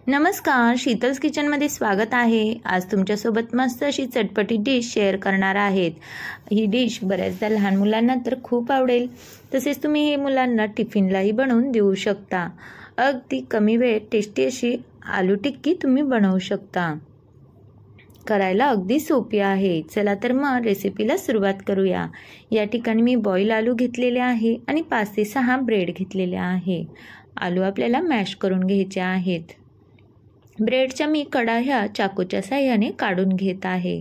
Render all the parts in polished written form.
नमस्कार, शीतल्स किचनमध्ये स्वागत आहे। आज तुमच्यासोबत मस्त अशी चटपटी डिश शेअर करणार आहेत। ही डिश बऱ्याचदा लहान मुलांना तर खूप आवडेल, तसेच तुम्ही हे मुलांना टिफिनलाही बनवून देऊ शकता। अगदी कमी वेळेत टेस्टी अशी आलू टिक्की तुम्ही बनवू शकता। करायला अगदी सोपी आहे। चला तर मग रेसिपीला सुरुवात करूया। या ठिकाणी मी बॉईल आलू घेतलेले आहे आणि 5 ते 6 ब्रेड घेतलेले आहे। आलू आपल्याला मॅश करून घ्यायचे आहेत। ब्रेडच्या मी कडा ह्या चाकूच्या साहाय्याने काढून घेत आहे।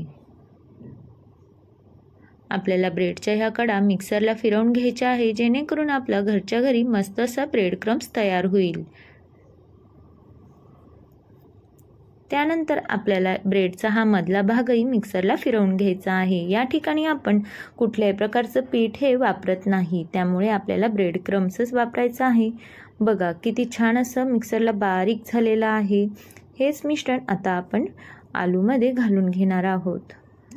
आपल्याला ब्रेडच्या ह्या कडा मिक्सरला फिरवून घ्यायच्या आहे, जेणेकरून आपला घरच्या घरी मस्त असा ब्रेड क्रम्स तयार होईल। त्यानंतर आपल्याला ब्रेडचा हा मधला भागही मिक्सरला फिरवून घ्यायचा आहे। या ठिकाणी आपण कुठल्याही प्रकारचं पीठ हे वापरत नाही, त्यामुळे आपल्याला ब्रेड क्रम्सच वापरायचं आहे। बघा किती छान असं मिक्सरला बारीक झालेलं आहे। हेच मिश्रण आता आपण आलूमध्ये घालून घेणार आहोत।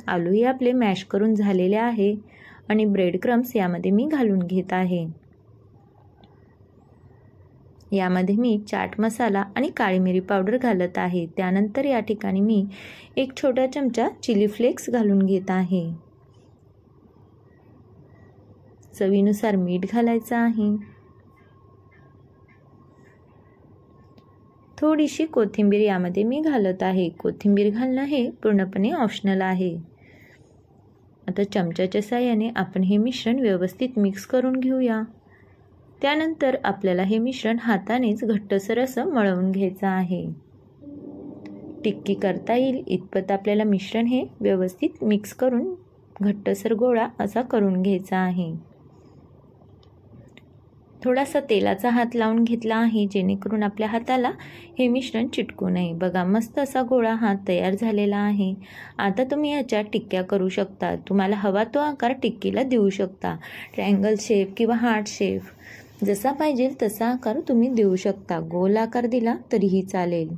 आलूही आपले मॅश करून झालेले आहे आणि ब्रेड क्रम्स यामध्ये मी घालून घेत आहे। यामध्ये मी चाट मसाला आणि काळी मिरी पावडर घालत आहे। त्यानंतर या ठिकाणी मी 1 छोटा चमचा चिली फ्लेक्स घालून घेत आहे। चवीनुसार मीठ घालायचं आहे। थोडीशी कोथिंबीर यामध्ये मी घालत आहे। कोथिंबीर घालणं हे पूर्णपणे ऑप्शनल आहे। आता चमच्याच्या साहाय्याने आपण हे मिश्रण व्यवस्थित मिक्स करून घेऊया। त्यानंतर आपल्याला हे मिश्रण हातानेच घट्टसर असं मळवून घ्यायचं आहे। टिक्की करता येईल इतपत आपल्याला मिश्रण हे व्यवस्थित मिक्स करून घट्टसर गोळा असा करून घ्यायचा आहे। थोडासा तेलाचा हात लावून घेतला आहे, जेणेकरून आपल्या हाताला हे मिश्रण चिटकू नये। बघा मस्त असा गोळा हा तयार झालेला आहे। आता तुम्ही याच्या टिक्क्या करू शकता। तुम्हाला हवा तो आकार टिक्कीला देऊ शकता। ट्रायंगल शेप किंवा हार्ट शेप जसा पाहिजे तसा आकार तुम्ही देऊ शकता। गोल आकार दिला तरीही चालेल।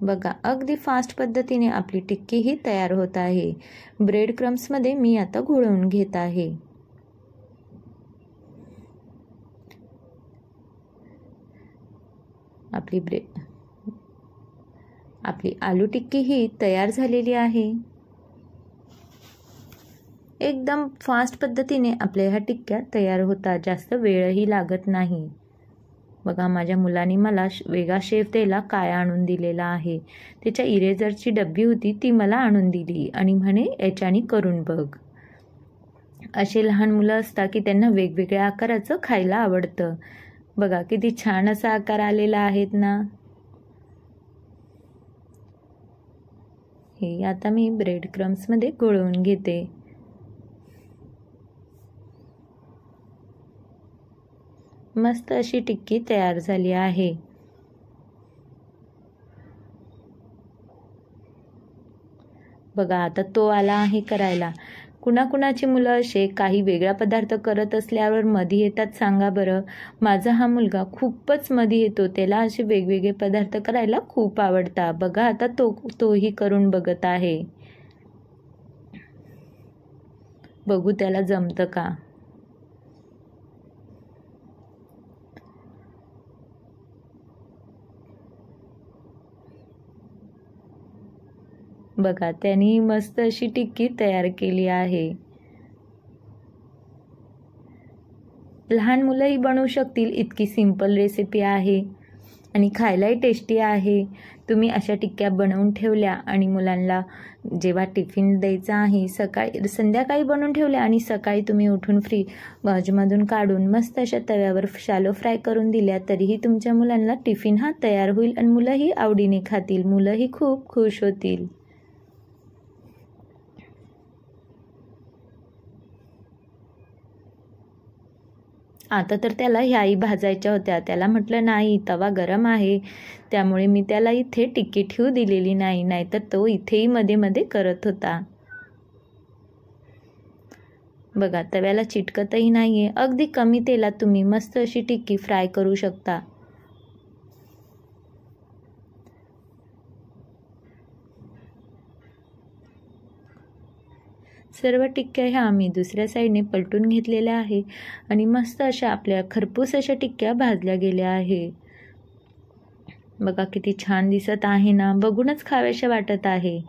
बघा अगदी फास्ट पद्धतीने आपली टिक्की ही तयार होत आहे। ब्रेड क्रम्समध्ये मी आता घोळवून घेत आहे। आपली आलू टिक्की ही तयार झालेली आहे। एकदम फास्ट पद्धतीने आपल्या ह्या टिक्क्या तयार होतात, जास्त वेळही लागत नाही। बघा माझ्या मुलांनी मला वेगळा शेप द्यायला काय आणून दिलेला आहे। त्याच्या इरेजरची डब्बी होती ती मला आणून दिली आणि म्हणे याच्याने करून बघ। असे लहान मुलं असतात की त्यांना वेगवेगळ्या आकाराचं खायला आवडतं। बघा किती छान असा आकार आलेला आहेत ना। हे आता मी ब्रेड क्रम्समध्ये घोळवून घेते। मस्त अशी टिक्की तयार झाली आहे। बघा आता तो आला आहे करायला। कुणाकुणाची मुलं असे काही वेगळा पदार्थ करत असल्यावर मधी येतात सांगा बरं। माझा हा मुलगा खूपच मधी येतो, त्याला असे वेगवेगळे पदार्थ करायला खूप आवडतात। बघा आता तोही करून बघत आहे। बघू त्याला जमतं का। बघा त्यांनी मस्त अशी टिक्की तयार केली आहे। लहान मुलंही बनवू शकतील इतकी सिंपल रेसिपी आहे आणि खायलाही टेस्टी आहे। तुम्ही अशा टिक्क्या बनवून ठेवल्या आणि मुलांना जेव्हा टिफिन द्यायचा आहे संध्याकाळी बनवून ठेवल्या आणि सकाळी तुम्ही उठून फ्रीजमधून काढून मस्त अशा तव्यावर शॅलो फ्राय करून दिल्या तरीही तुमच्या मुलांना टिफिन हा तयार होईल आणि मुलंही आवडीने खातील। मुलंही खूप खुश होतील। आता तर त्याला ह्याही भाजायच्या होत्या। त्याला म्हटलं नाही तवा गरम आहे, त्यामुळे मी त्याला इथे टिक्की ठेवू दिलेली नाही, नाहीतर तो इथेही मध्ये मध्ये करत होता। बघा तव्याला चिटकतही नाहीये। अगदी कमी तेलात तुम्ही मस्त अशी टिक्की फ्राय करू शकता। सर्व टिक्क्या ह्या मी दुसऱ्या साईडने पलटून घेतलेल्या आहे आणि मस्त अशा आपल्या खरपूस अशा टिक्क्या भाजल्या गेल्या आहे। बघा किती छान दिसत आहे ना, बघूनच खाव्याशा वाटत आहे।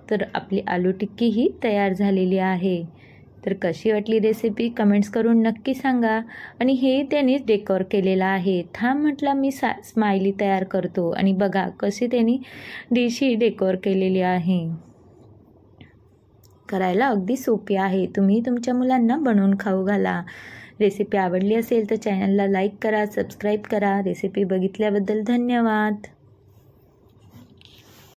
तर आपली आलू टिक्की ही तयार झालेली आहे। तर कशी वाटली रेसिपी कमेंट्स करून नक्की सांगा। आणि हे त्यांनीच डेकोर केलेलं आहे। थांब म्हटलं मी स्माइली तयार करतो आणि बघा कशी त्यांनी डिश ही डेकोर केलेली आहे। करायला अगदी सोपी आहे, तुम्ही तुमच्या मुलांना बनवून खाऊ घाला। रेसिपी आवडली असेल तर चॅनलला लाईक करा, सबस्क्राईब करा। रेसिपी बघितल्याबद्दल धन्यवाद।